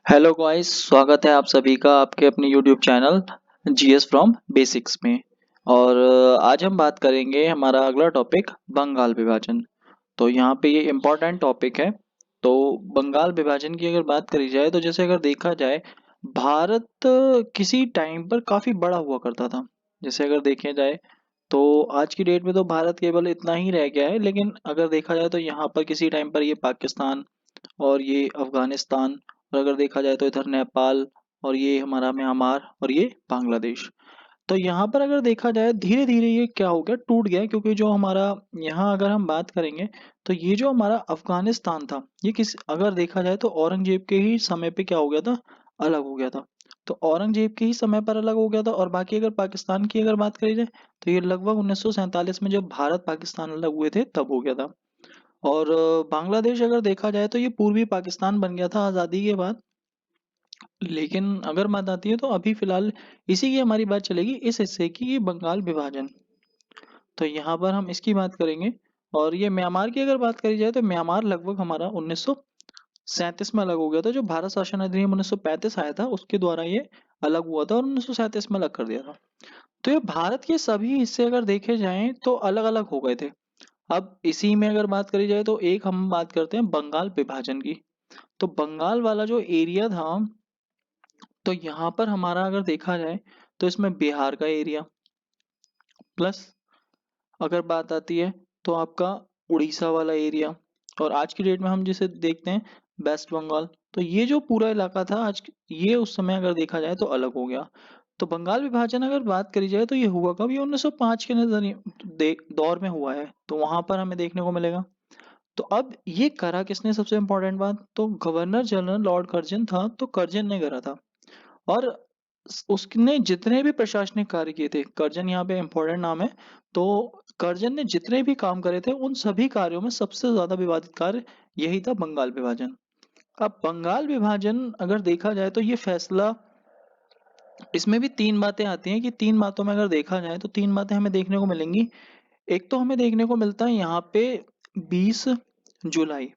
Hello guys, स्वागत है आप सभी का आपके अपने YouTube channel GS from basics में। और आज हम बात करेंगे हमारा अगला टॉपिक बंगाल विभाजन। तो यहाँ पे ये इम्पोर्टेंट टॉपिक है। तो बंगाल विभाजन की अगर बात करी जाए तो जैसे अगर देखा जाए, भारत किसी टाइम पर काफ़ी बड़ा हुआ करता था। जैसे अगर देखे जाए तो आज की डेट में तो भारत केवल इतना ही रह गया है, लेकिन अगर देखा जाए तो यहाँ पर किसी टाइम पर ये पाकिस्तान और ये अफगानिस्तान, और अगर देखा जाए तो इधर नेपाल, और ये हमारा म्यांमार, और ये बांग्लादेश। तो यहाँ पर अगर देखा जाए धीरे धीरे ये क्या हो गया, टूट गया। क्योंकि जो हमारा यहाँ अगर हम बात करेंगे तो ये जो हमारा अफगानिस्तान था, ये किस अगर देखा जाए तो औरंगजेब के ही समय पे क्या हो गया था, अलग हो गया था। तो औरंगजेब के ही समय पर अलग हो गया था। और बाकी अगर पाकिस्तान की अगर बात करी जाए तो ये लगभग 1947 में जब भारत पाकिस्तान अलग हुए थे तब हो गया था। और बांग्लादेश अगर देखा जाए तो ये पूर्वी पाकिस्तान बन गया था आज़ादी के बाद। लेकिन अगर बात आती है तो अभी फिलहाल इसी की हमारी बात चलेगी, इस हिस्से की, ये बंगाल विभाजन। तो यहाँ पर हम इसकी बात करेंगे। और ये म्यांमार की अगर बात करी जाए तो म्यांमार लगभग हमारा 1937 में अलग हो गया था। जो भारत शासन अधिनियम 1935 आया था उसके द्वारा ये अलग हुआ था और 1937 में अलग कर दिया था। तो ये भारत के सभी हिस्से अगर देखे जाएं तो अलग अलग हो गए थे। अब इसी में अगर बात करी जाए तो एक हम बात करते हैं बंगाल विभाजन की। तो बंगाल वाला जो एरिया था, तो यहाँ पर हमारा अगर देखा जाए तो इसमें बिहार का एरिया प्लस अगर बात आती है तो आपका उड़ीसा वाला एरिया, और आज की डेट में हम जिसे देखते हैं वेस्ट बंगाल। तो ये जो पूरा इलाका था आज, ये उस समय अगर देखा जाए तो अलग हो गया। तो बंगाल विभाजन अगर बात करी जाए तो ये हुआ कब, ये 1905 के नजरिए दौर में हुआ है। तो वहां पर हमें देखने को मिलेगा। तो अब ये करा किसने, सबसे इंपॉर्टेंट बात, तो गवर्नर जनरल लॉर्ड कर्जन था, तो कर्जन ने करा था। और उसने जितने भी प्रशासनिक कार्य किए थे, कर्जन यहाँ पे इंपॉर्टेंट नाम है। तो कर्जन ने जितने भी काम करे थे उन सभी कार्यों में सबसे ज्यादा विवादित कार्य यही था, बंगाल विभाजन। अब बंगाल विभाजन अगर देखा जाए तो ये फैसला, इसमें भी तीन बातें आती हैं कि तीन बातों में अगर देखा जाए तो तीन बातें हमें देखने को मिलेंगी। एक तो हमें देखने को मिलता है यहाँ पे 20 जुलाई।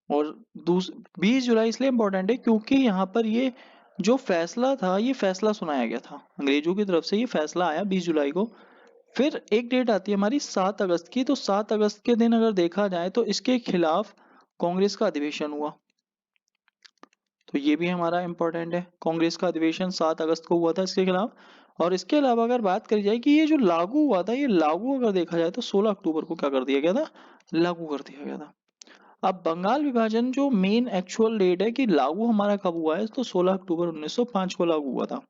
और दूस 20 जुलाई इसलिए इम्पोर्टेंट है क्योंकि यहाँ पर ये जो फैसला था, ये फैसला सुनाया गया था अंग्रेजों की तरफ से, ये फैसला आया 20 जुलाई को। फिर एक डेट आती है हमारी 7 अगस्त की। तो 7 अगस्त के दिन अगर देखा जाए तो इसके खिलाफ कांग्रेस का अधिवेशन हुआ। तो ये भी हमारा इम्पोर्टेंट है, कांग्रेस का अधिवेशन 7 अगस्त को हुआ था इसके खिलाफ। और इसके अलावा अगर बात करी जाए कि ये जो लागू हुआ था, ये लागू अगर देखा जाए तो 16 अक्टूबर को क्या कर दिया गया था, लागू कर दिया गया था। अब बंगाल विभाजन जो मेन एक्चुअल डेट है कि लागू हमारा कब हुआ है, तो 16 अक्टूबर 1905 को लागू हुआ था।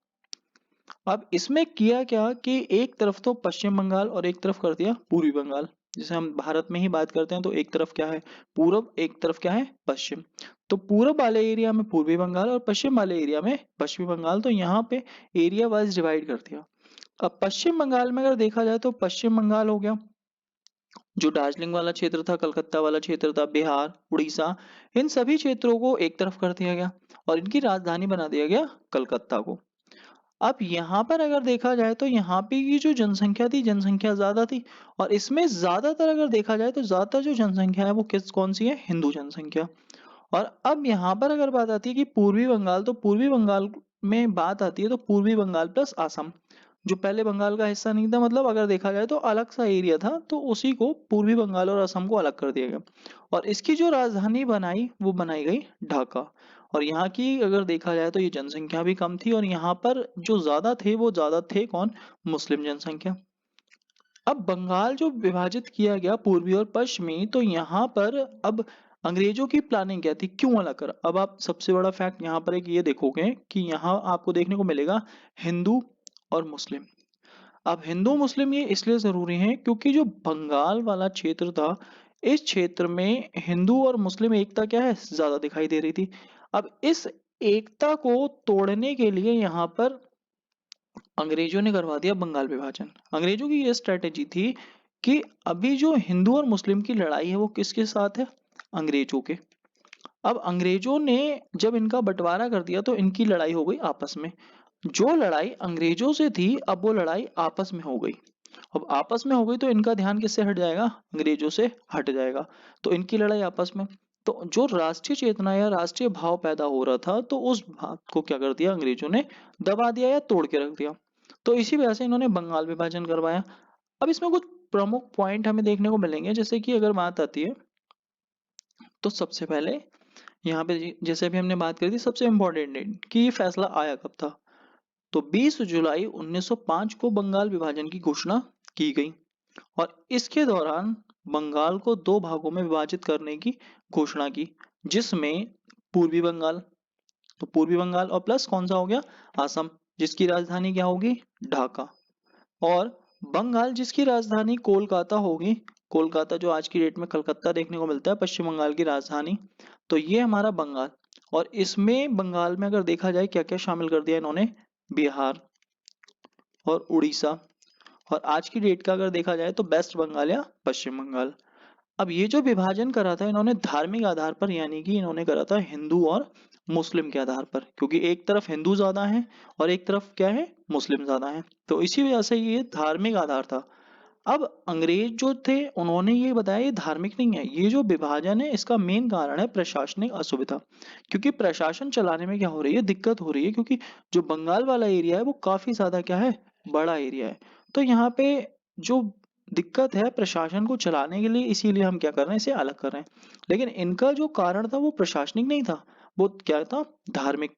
अब इसमें किया क्या कि एक तरफ तो पश्चिम बंगाल और एक तरफ कर दिया पूर्वी बंगाल। जैसे हम भारत में ही बात करते हैं तो एक तरफ क्या है, पूरब, एक तरफ क्या है, पश्चिम। तो पूरब वाले एरिया में पूर्वी बंगाल और पश्चिम वाले एरिया में पश्चिमी बंगाल। तो यहाँ पे एरिया वाइज डिवाइड कर दिया। अब पश्चिम बंगाल में अगर देखा जाए तो पश्चिम बंगाल हो गया, जो दार्जिलिंग वाला क्षेत्र था, कलकत्ता वाला क्षेत्र था, बिहार, उड़ीसा, इन सभी क्षेत्रों को एक तरफ कर दिया गया और इनकी राजधानी बना दिया गया कलकत्ता को। अब यहाँ पर अगर देखा जाए तो यहाँ पे की जो जनसंख्या थी, जनसंख्या ज्यादा थी। और इसमें ज्यादातर अगर देखा जाए तो ज्यादातर जो जनसंख्या है वो कौन सी है, हिंदू जनसंख्या। और अब यहाँ पर अगर बात आती है कि पूर्वी बंगाल, तो पूर्वी बंगाल में बात आती है तो पूर्वी बंगाल प्लस असम, जो पहले बंगाल का हिस्सा नहीं था, मतलब अगर देखा जाए तो अलग सा एरिया था, तो उसी को पूर्वी बंगाल और असम को अलग कर दिया गया। और इसकी जो राजधानी बनाई वो बनाई गई ढाका। और यहाँ की अगर देखा जाए तो ये जनसंख्या भी कम थी, और यहाँ पर जो ज्यादा थे कौन, मुस्लिम जनसंख्या। अब बंगाल जो विभाजित किया गया पूर्वी और पश्चिमी, तो यहाँ पर अब अंग्रेजों की प्लानिंग क्या थी, क्यों अलग कर। अब आप सबसे बड़ा फैक्ट यहाँ पर एक ये देखोगे कि यहाँ आपको देखने को मिलेगा हिंदू और मुस्लिम। अब हिंदू मुस्लिम ये इसलिए जरूरी है क्योंकि जो बंगाल वाला क्षेत्र था, इस क्षेत्र में हिंदू और मुस्लिम एकता क्या है, ज्यादा दिखाई दे रही थी। अब इस एकता को तोड़ने के लिए यहाँ पर अंग्रेजों ने करवा दिया बंगाल विभाजन। अंग्रेजों की ये स्ट्रेटेजी थी कि अभी जो हिंदू और मुस्लिम की लड़ाई है वो किसके साथ है, अंग्रेजों के। अब अंग्रेजों ने जब इनका बंटवारा कर दिया तो इनकी लड़ाई हो गई आपस में। जो लड़ाई अंग्रेजों से थी अब वो लड़ाई आपस में हो गई। अब आपस में हो गई तो इनका ध्यान किससे हट जाएगा, अंग्रेजों से हट जाएगा। तो इनकी लड़ाई आपस में। तो जो राष्ट्रीय चेतना या राष्ट्रीय भाव पैदा हो रहा था, तो उस बात को क्या कर दिया अंग्रेजों ने, दबा दिया या तोड़ के रख दिया। तो इसी वजह से इन्होंने बंगाल विभाजन करवाया। अब इसमें कुछ प्रमुख पॉइंट हमें देखने को मिलेंगे, जैसे कि अगर बात आती है तो सबसे पहले यहाँ पे जैसे अभी हमने बात करी थी सबसे इम्पोर्टेंट डेट कि ये फैसला आया कब था, तो 20 जुलाई 1905 को बंगाल विभाजन की घोषणा की गई और इसके दौरान बंगाल को दो भागों में विभाजित करने की घोषणा की, जिसमें पूर्वी बंगाल, तो पूर्वी बंगाल और प्लस कौन सा हो गया, असम, जिसकी राजधानी क्या होगी, ढाका, और बंगाल जिसकी राजधानी कोलकाता होगी, कोलकाता जो आज की डेट में कलकत्ता देखने को मिलता है, पश्चिम बंगाल की राजधानी। तो ये हमारा बंगाल, और इसमें बंगाल में अगर देखा जाए क्या क्या शामिल कर दिया इन्होंने, बिहार और उड़ीसा, और आज की डेट का अगर देखा जाए तो वेस्ट बंगाल या पश्चिम बंगाल। अब ये जो विभाजन करा था इन्होंने धार्मिक आधार पर, यानी कि इन्होंने करा था हिंदू और मुस्लिम के आधार पर, क्योंकि एक तरफ हिंदू ज्यादा है और एक तरफ क्या है, मुस्लिम ज्यादा है, तो इसी वजह से ये धार्मिक आधार था। अब अंग्रेज जो थे उन्होंने ये बताया ये धार्मिक नहीं है, ये जो विभाजन है इसका मेन कारण है प्रशासनिक असुविधा, क्योंकि प्रशासन चलाने में क्या हो रही है, दिक्कत हो रही है, क्योंकि जो बंगाल वाला एरिया है वो काफी ज्यादा क्या है, बड़ा एरिया है। तो यहाँ पे जो दिक्कत है प्रशासन को चलाने के लिए, इसीलिए हम क्या कर रहे हैं, इसे अलग कर रहे हैं। लेकिन इनका जो कारण था वो प्रशासनिक नहीं था, वो क्या था, धार्मिक।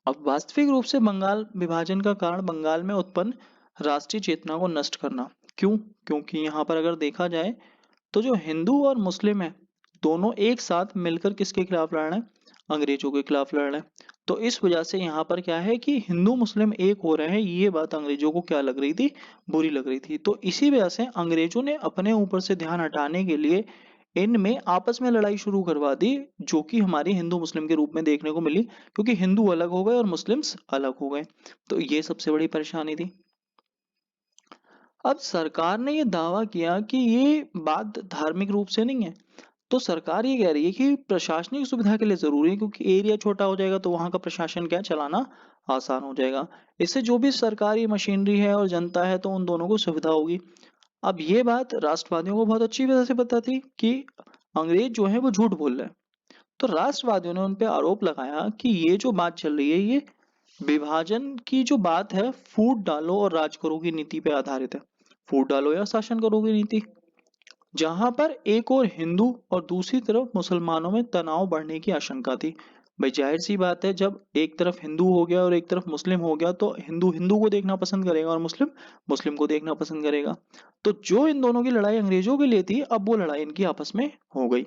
अब वास्तविक रूप से बंगाल विभाजन का कारण बंगाल में उत्पन्न राष्ट्रीय चेतना को नष्ट करना। क्यों? क्योंकि यहाँ पर अगर देखा जाए तो जो हिंदू और मुस्लिम है दोनों एक साथ मिलकर किसके खिलाफ लड़ रहे हैं, अंग्रेजों के खिलाफ लड़ रहे हैं। तो इस वजह से यहाँ पर क्या है कि हिंदू मुस्लिम एक हो रहे हैं, ये बात अंग्रेजों को क्या लग रही थी, बुरी लग रही थी। तो इसी वजह से अंग्रेजों ने अपने ऊपर से ध्यान हटाने के लिए इनमें आपस में लड़ाई शुरू करवा दी, जो कि हमारी हिंदू मुस्लिम के रूप में देखने को मिली, क्योंकि हिंदू अलग हो गए और मुस्लिम्स अलग हो गए। तो ये सबसे बड़ी परेशानी थी। अब सरकार ने ये दावा किया कि ये बात धार्मिक रूप से नहीं है, तो सरकार ये कह रही है कि प्रशासनिक सुविधा के लिए जरूरी है, क्योंकि एरिया छोटा हो जाएगा तो वहां का प्रशासन क्या चलाना आसान हो जाएगा। इससे जो भी सरकारी मशीनरी है और जनता है तो उन दोनों को सुविधा होगी। अब ये बात राष्ट्रवादियों को बहुत अच्छी तरह से पता थी कि अंग्रेज जो है वो झूठ बोल रहे हैं। तो राष्ट्रवादियों ने उन पे आरोप लगाया कि ये जो बात चल रही है ये विभाजन की जो बात है, फूट डालो और राज करो की नीति पे आधारित है। फूट डालो या शासन करो की नीति, जहां पर एक और हिंदू और दूसरी तरफ मुसलमानों में तनाव बढ़ने की आशंका थी। भाई जाहिर सी बात है, जब एक तरफ हिंदू हो गया और एक तरफ मुस्लिम हो गया तो हिंदू हिंदू को देखना पसंद करेगा और मुस्लिम मुस्लिम को देखना पसंद करेगा। तो जो इन दोनों की लड़ाई अंग्रेजों के लिए थी, अब वो लड़ाई इनकी आपस में हो गई।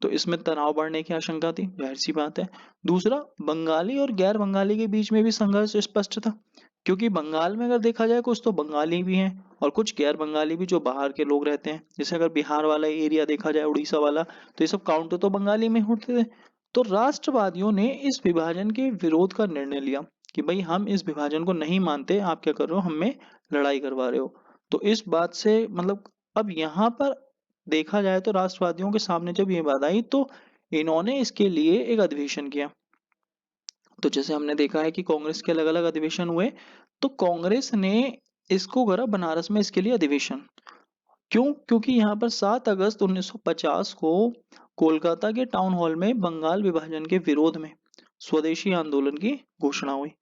तो इसमें तनाव बढ़ने की आशंका थी, जाहिर सी बात है। दूसरा, बंगाली और गैर बंगाली के बीच में भी संघर्ष स्पष्ट था, क्योंकि बंगाल में अगर देखा जाए कुछ तो बंगाली भी हैं और कुछ गैर बंगाली भी जो बाहर के लोग रहते हैं। जैसे अगर बिहार वाला एरिया देखा जाए, उड़ीसा वाला, तो ये सब काउंट तो बंगाली में होते थे। तो राष्ट्रवादियों ने इस विभाजन के विरोध का निर्णय लिया कि भाई हम इस विभाजन को नहीं मानते, आप क्या कर रहे हो, हमें लड़ाई करवा रहे हो। तो इस बात से मतलब अब यहाँ पर देखा जाए तो राष्ट्रवादियों के सामने जब ये बात आई तो इन्होंने इसके लिए एक अधिवेशन किया। तो जैसे हमने देखा है कि कांग्रेस के अलग अलग अधिवेशन हुए, तो कांग्रेस ने इसको करा बनारस में इसके लिए अधिवेशन। क्यों? क्योंकि यहाँ पर 7 अगस्त 1950 को कोलकाता के टाउन हॉल में बंगाल विभाजन के विरोध में स्वदेशी आंदोलन की घोषणा हुई।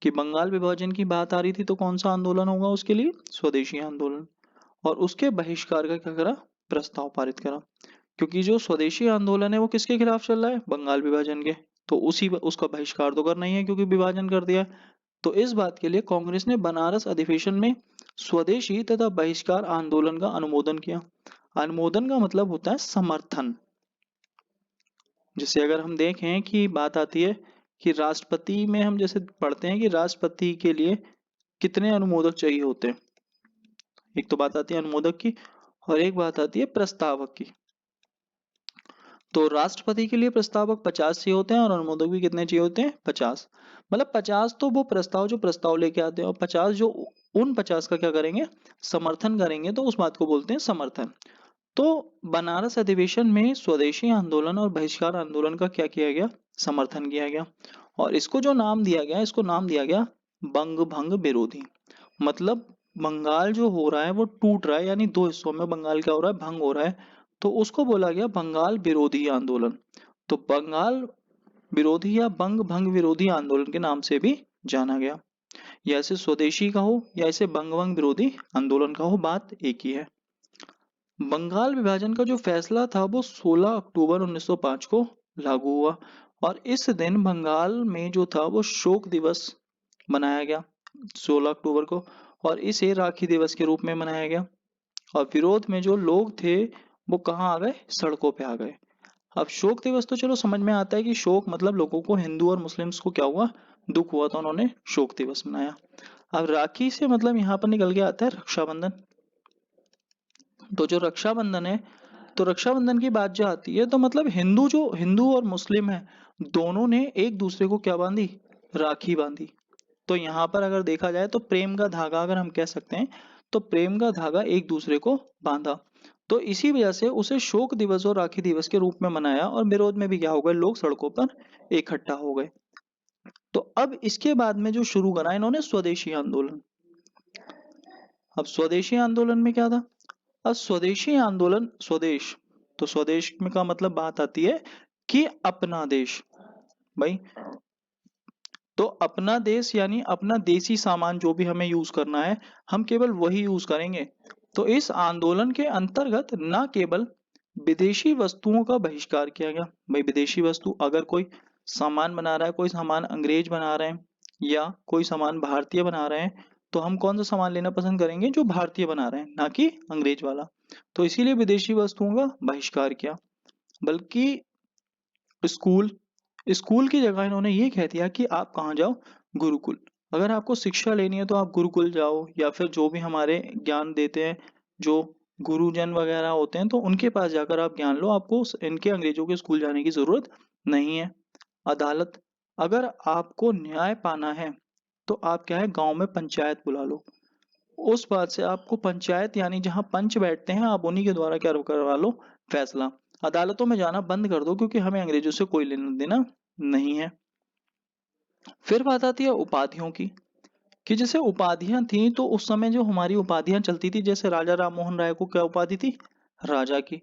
कि बंगाल विभाजन की बात आ रही थी तो कौन सा आंदोलन होगा उसके लिए, स्वदेशी आंदोलन। और उसके बहिष्कार का क्या करा, प्रस्ताव पारित करा। क्योंकि जो स्वदेशी आंदोलन है वो किसके खिलाफ चल रहा है, बंगाल विभाजन के। तो उसी उसका बहिष्कार तो करना ही है क्योंकि विभाजन कर दिया है। तो इस बात के लिए कांग्रेस ने बनारस अधिवेशन में स्वदेशी तथा बहिष्कार आंदोलन का अनुमोदन किया। अनुमोदन का मतलब होता है समर्थन। जैसे अगर हम देखें कि बात आती है कि राष्ट्रपति में हम जैसे पढ़ते हैं कि राष्ट्रपति के लिए कितने अनुमोदक चाहिए होते हैं। एक तो बात आती है अनुमोदक की और एक बात आती है प्रस्तावक की। तो राष्ट्रपति के लिए प्रस्तावक 50 चाहिए होते हैं और अनुमोदक भी कितने चाहिए होते हैं, 50। मतलब 50 तो वो प्रस्ताव जो प्रस्ताव लेके आते हैं और 50 जो उन 50 का क्या करेंगे, समर्थन करेंगे, तो उस बात को बोलते हैं समर्थन। तो बनारस अधिवेशन में स्वदेशी आंदोलन और बहिष्कार आंदोलन का क्या किया गया, समर्थन किया गया। और इसको जो नाम दिया गया, इसको नाम दिया गया बंग भंग विरोधी। मतलब बंगाल जो हो रहा है वो टूट रहा है, यानी दो हिस्सों में बंगाल क्या हो रहा है, भंग हो रहा है। तो उसको बोला गया बंगाल विरोधी आंदोलन। तो बंगाल विरोधी या बंग भंग विरोधी आंदोलन के नाम से भी जाना गया। या इसे स्वदेशी का हो या इसे बंग भंग विरोधी आंदोलन का हो, बात एक ही है। बंगाल विभाजन का जो फैसला था वो 16 अक्टूबर 1905 को लागू हुआ और इस दिन बंगाल में जो था वो शोक दिवस मनाया गया 16 अक्टूबर को, और इसे राखी दिवस के रूप में मनाया गया। और विरोध में जो लोग थे वो कहाँ आ गए, सड़कों पे आ गए। अब शोक दिवस तो चलो समझ में आता है कि शोक मतलब लोगों को, हिंदू और मुस्लिम्स को क्या हुआ, दुख हुआ, तो उन्होंने शोक दिवस मनाया। अब राखी से मतलब यहाँ पर निकल के आता है रक्षाबंधन। तो जो रक्षाबंधन है, तो रक्षाबंधन की बात जो आती है तो मतलब हिंदू और मुस्लिम है, दोनों ने एक दूसरे को क्या बांधी, राखी बांधी। तो यहाँ पर अगर देखा जाए तो प्रेम का धागा अगर हम कह सकते हैं, तो प्रेम का धागा एक दूसरे को बांधा। तो इसी वजह से उसे शोक दिवस और राखी दिवस के रूप में मनाया और विरोध में भी क्या हो गए, लोग सड़कों पर इकट्ठा हो गए। तो अब इसके बाद में जो शुरू करा इन्होंने स्वदेशी आंदोलन। अब स्वदेशी आंदोलन में क्या था, अब स्वदेशी आंदोलन, स्वदेश, तो स्वदेश में का मतलब बात आती है कि अपना देश भाई। तो अपना देश यानी अपना देसी सामान जो भी हमें यूज करना है, हम केवल वही यूज करेंगे। तो इस आंदोलन के अंतर्गत न केवल विदेशी वस्तुओं का बहिष्कार किया गया, भाई विदेशी वस्तु अगर कोई सामान बना रहा है, कोई सामान अंग्रेज बना रहे हैं या कोई सामान भारतीय बना रहे हैं, तो हम कौन सा सामान लेना पसंद करेंगे, जो भारतीय बना रहे हैं, ना कि अंग्रेज वाला। तो इसीलिए विदेशी वस्तुओं का बहिष्कार किया। बल्कि स्कूल स्कूल की जगह इन्होंने ये कह दिया कि आप कहाँ जाओ, गुरुकुल। अगर आपको शिक्षा लेनी है तो आप गुरुकुल जाओ, या फिर जो भी हमारे ज्ञान देते हैं, जो गुरुजन वगैरह होते हैं, तो उनके पास जाकर आप ज्ञान लो, आपको इनके अंग्रेजों के स्कूल जाने की जरूरत नहीं है। अदालत, अगर आपको न्याय पाना है तो आप क्या है, गांव में पंचायत बुला लो। उस बात से आपको पंचायत यानी जहां पंच बैठते हैं, आप उन्हीं के द्वारा क्या करवा लो, फैसला। अदालतों में जाना बंद कर दो, क्योंकि हमें अंग्रेजों से कोई लेना देना नहीं है। फिर बात आती है उपाधियों की, कि जैसे उपाधियां थी तो उस समय जो हमारी उपाधियां चलती थी, जैसे राजा राम मोहन राय को क्या उपाधि थी, राजा की।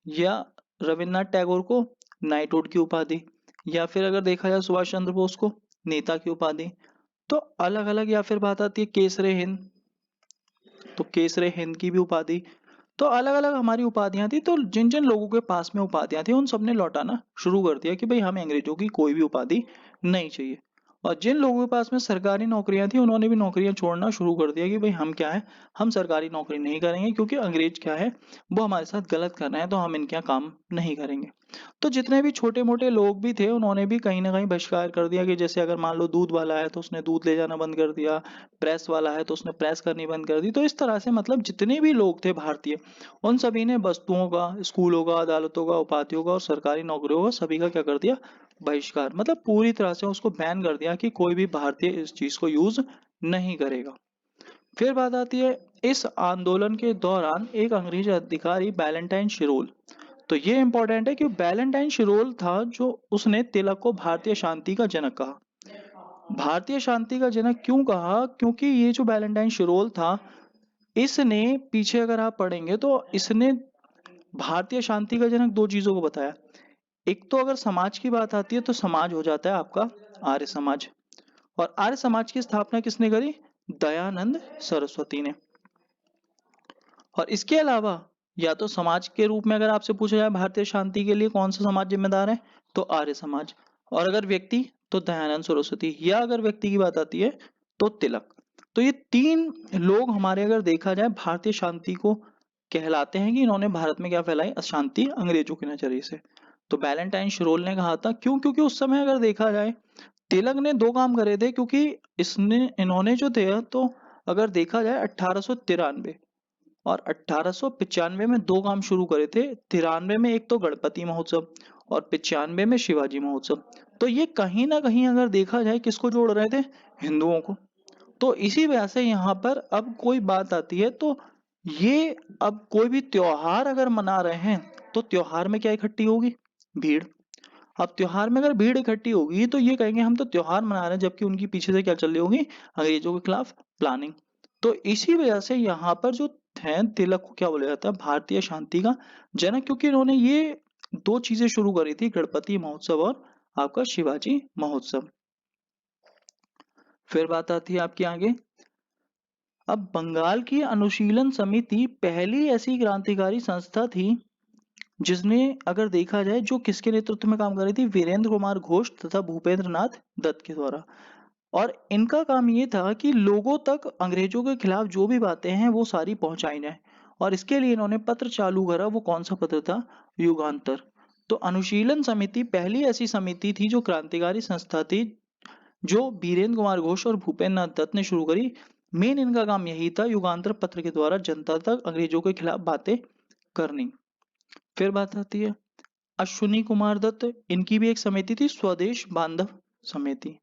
या रविन्द्रनाथ टैगोर को नाइटहुड की उपाधि। या फिर अगर देखा जाए सुभाष चंद्र बोस को नेता की उपाधि। तो अलग अलग। या फिर बात आती है केसरे हिंद, तो केसरे हिंद की भी उपाधि। तो अलग अलग हमारी उपाधियां थी, तो जिन जिन लोगों के पास में उपाधियां थी उन सबने लौटाना शुरू कर दिया कि भाई हमें अंग्रेजों की कोई भी उपाधि नहीं चाहिए। और जिन लोगों के पास में सरकारी नौकरियां थी उन्होंने भी नौकरियां छोड़ना शुरू कर दिया कि भाई हम क्या है, हम सरकारी नौकरी नहीं करेंगे, क्योंकि अंग्रेज क्या है, वो हमारे साथ गलत कर रहे हैं, तो हम इनके यहाँ काम नहीं करेंगे। तो जितने भी छोटे मोटे लोग भी थे उन्होंने भी कहीं ना कहीं बहिष्कार कर दिया, कि जैसे अगर मान लो दूध वाला है तो उसने दूध ले जाना बंद कर दिया, प्रेस वाला है तो उसने प्रेस करनी बंद कर दी। तो इस तरह से मतलब जितने भी लोग थे भारतीय, उन सभी ने वस्तुओं का, स्कूलों का, अदालतों का, उपाधियों का और सरकारी नौकरियों का, सभी का क्या कर दिया, बहिष्कार। मतलब पूरी तरह से उसको बैन कर दिया कि कोई भी भारतीय इस चीज को यूज नहीं करेगा। फिर बात आती है, इस आंदोलन के दौरान एक अंग्रेज अधिकारी वैलेंटाइन शिरोल, तो ये इंपॉर्टेंट है कि वैलेंटाइन शिरोल था जो, उसने तिलक को भारतीय शांति का जनक कहा। भारतीय शांति का जनक क्यों कहा, क्योंकि ये जो वैलेंटाइन शिरोल था, इसने, पीछे अगर आप पढ़ेंगे तो इसने भारतीय शांति का जनक दो चीजों को बताया। एक तो अगर समाज की बात आती है तो समाज हो जाता है आपका आर्य समाज, और आर्य समाज की स्थापना किसने करी, दयानंद सरस्वती ने। और इसके अलावा या तो समाज के रूप में अगर आपसे पूछा जाए भारतीय शांति के लिए कौन सा समाज जिम्मेदार है, तो आर्य समाज। और अगर व्यक्ति, तो दयानंद सरस्वती। या अगर व्यक्ति की बात आती है तो तिलक। तो ये तीन लोग हमारे अगर देखा जाए भारतीय शांति को कहलाते हैं कि इन्होंने भारत में क्या फैलाई, अशांति अंग्रेजों के नजरिए से। तो वैलेंटाइन शिरोल ने कहा था, क्यों, क्योंकि उस समय अगर देखा जाए तिलक ने दो काम करे थे, क्योंकि इन्होंने जो थे, तो अगर देखा जाए 1893 और 1895 में दो काम शुरू करे थे। 93 में एक तो गणपति महोत्सव और 95 में शिवाजी महोत्सव। तो ये कहीं ना कहीं अगर देखा जाए किसको जोड़ रहे थे, हिंदुओं को। तो इसी वजह से यहाँ पर अब कोई बात आती है तो ये, अब कोई भी त्योहार अगर मना रहे हैं तो त्योहार में क्या इकट्ठी होगी, भीड़। अब त्योहार में अगर भीड़ इकट्ठी होगी तो ये कहेंगे हम तो त्योहार मना रहे हैं, जबकि उनकी पीछे से क्या चल रही होगी, अंग्रेजों के खिलाफ प्लानिंग। तो इसी वजह से यहाँ पर जो हैं, तिलक को क्या बोला जाता है, भारतीय शांति का जनक, क्योंकि इन्होंने ये 2 चीजें शुरू करी थी, गणपति महोत्सव और आपका शिवाजी महोत्सव। फिर बात आती है आपकी आगे। अब बंगाल की अनुशीलन समिति पहली ऐसी क्रांतिकारी संस्था थी जिसने, अगर देखा जाए, जो किसके नेतृत्व में काम कर रही थी, वीरेंद्र कुमार घोष तथा भूपेंद्र नाथ दत्त के द्वारा। और इनका काम ये था कि लोगों तक अंग्रेजों के खिलाफ जो भी बातें हैं वो सारी पहुंचाई जाए, और इसके लिए इन्होंने पत्र चालू करा। वो कौन सा पत्र था, युगांतर। तो अनुशीलन समिति पहली ऐसी समिति थी जो क्रांतिकारी संस्था थी, जो वीरेंद्र कुमार घोष और भूपेंद्र नाथ दत्त ने शुरू करी। मेन इनका काम यही था, युगांतर पत्र के द्वारा जनता तक अंग्रेजों के खिलाफ बातें करनी। फिर बात आती है अश्विनी कुमार दत्त, इनकी भी एक समिति थी, स्वदेश बांधव समिति।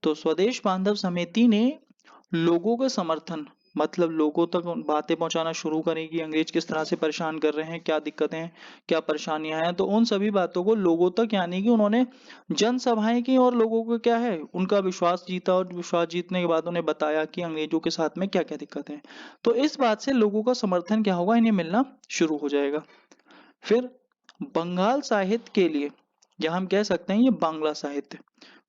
तो स्वदेश बांधव समिति ने लोगों का समर्थन, मतलब लोगों तक बातें पहुंचाना शुरू करें कि अंग्रेज किस तरह से परेशान कर रहे हैं, क्या दिक्कतें हैं, क्या परेशानियां हैं। तो उन सभी बातों को लोगों तक, यानी कि उन्होंने जनसभाएं की और लोगों को क्या है, उनका विश्वास जीता, और विश्वास जीतने के बाद उन्हें बताया कि अंग्रेजों के साथ में क्या क्या दिक्कतें हैं। तो इस बात से लोगों का समर्थन क्या होगा, इन्हें मिलना शुरू हो जाएगा। फिर बंगाल साहित्य के लिए, या हम कह सकते हैं ये बांग्ला साहित्य,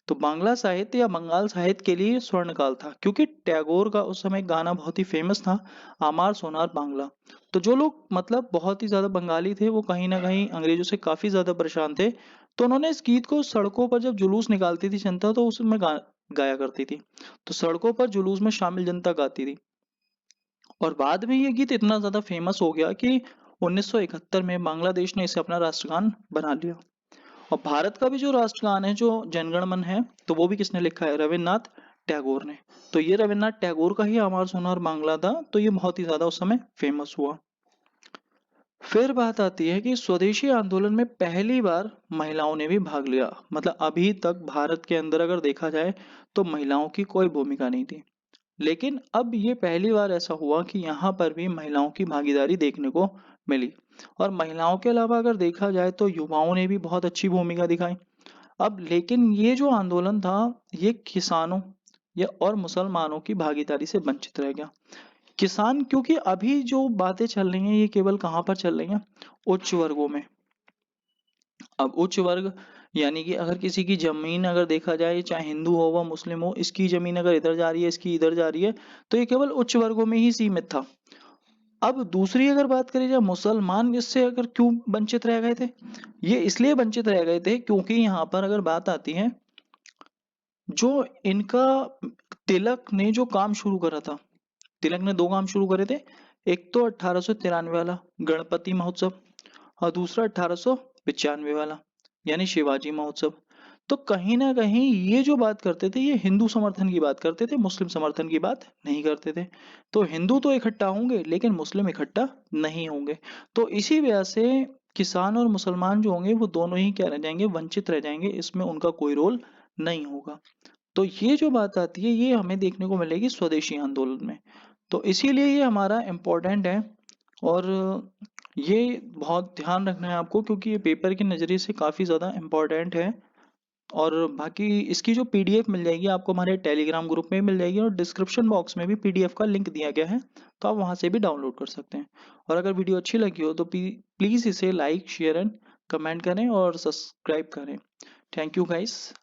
तो बांग्ला साहित्य या बंगाल साहित्य के लिए स्वर्णकाल था, क्योंकि टैगोर का उस समय गाना बहुत ही फेमस था, आमार सोनार बांग्ला। तो जो लोग मतलब बहुत ही ज्यादा बंगाली थे, वो कहीं ना कहीं अंग्रेजों से काफी ज्यादा परेशान थे, तो उन्होंने इस गीत को सड़कों पर, जब जुलूस निकालती थी जनता, तो उसमें गाया करती थी। तो सड़कों पर जुलूस में शामिल जनता गाती थी। और बाद में ये गीत इतना ज्यादा फेमस हो गया कि 1971 में बांग्लादेश ने इसे अपना राष्ट्रगान बना लिया। और भारत का भी जो राष्ट्रगान है, जो जनगण मन है, तो वो भी किसने लिखा है, रविन्द्रनाथ टैगोर ने। तो ये रविन्द्रनाथ टैगोर का ही अमर सोनार बांग्ला था, तो ये बहुत ही ज्यादा उस समय फेमस हुआ। फिर बात आती है कि स्वदेशी आंदोलन में पहली बार महिलाओं ने भी भाग लिया। मतलब अभी तक भारत के अंदर अगर देखा जाए तो महिलाओं की कोई भूमिका नहीं थी, लेकिन अब ये पहली बार ऐसा हुआ कि यहाँ पर भी महिलाओं की भागीदारी देखने को मिली। और महिलाओं के अलावा अगर देखा जाए तो युवाओं ने भी बहुत अच्छी भूमिका दिखाई। अब लेकिन ये जो आंदोलन था, ये किसानों या और मुसलमानों की भागीदारी से वंचित रह गया। किसान, क्योंकि अभी जो बातें चल रही हैं ये केवल कहाँ पर चल रही हैं, उच्च वर्गों में। अब उच्च वर्ग यानी कि अगर किसी की जमीन अगर देखा जाए, चाहे हिंदू हो व मुस्लिम हो, इसकी जमीन अगर इधर जा रही है, इसकी इधर जा रही है, तो ये केवल उच्च वर्गों में ही सीमित था। अब दूसरी अगर बात करें जाए, मुसलमान इससे अगर क्यों वंचित रह गए थे, ये इसलिए वंचित रह गए थे क्योंकि यहाँ पर अगर बात आती है, जो इनका तिलक ने जो काम शुरू करा था, तिलक ने 2 काम शुरू करे थे। एक तो 1893 वाला गणपति महोत्सव, और दूसरा 1895 वाला यानी शिवाजी महोत्सव। तो कहीं ना कहीं ये जो बात करते थे, ये हिंदू समर्थन की बात करते थे, मुस्लिम समर्थन की बात नहीं करते थे। तो हिंदू तो इकट्ठा होंगे लेकिन मुस्लिम इकट्ठा नहीं होंगे। तो इसी वजह से किसान और मुसलमान जो होंगे वो दोनों ही क्या रह जाएंगे, वंचित रह जाएंगे, इसमें उनका कोई रोल नहीं होगा। तो ये जो बात आती है, ये हमें देखने को मिलेगी स्वदेशी आंदोलन में। तो इसीलिए ये हमारा इम्पोर्टेंट है। और ये बहुत ध्यान रखना है आपको, क्योंकि ये पेपर के नज़रिए से काफ़ी ज़्यादा इम्पोर्टेंट है। और बाकी इसकी जो पीडीएफ मिल जाएगी आपको, हमारे टेलीग्राम ग्रुप में मिल जाएगी, और डिस्क्रिप्शन बॉक्स में भी पीडीएफ का लिंक दिया गया है, तो आप वहाँ से भी डाउनलोड कर सकते हैं। और अगर वीडियो अच्छी लगी हो तो प्लीज़ इसे लाइक, शेयर एंड कमेंट करें और सब्सक्राइब करें। Thank you guys.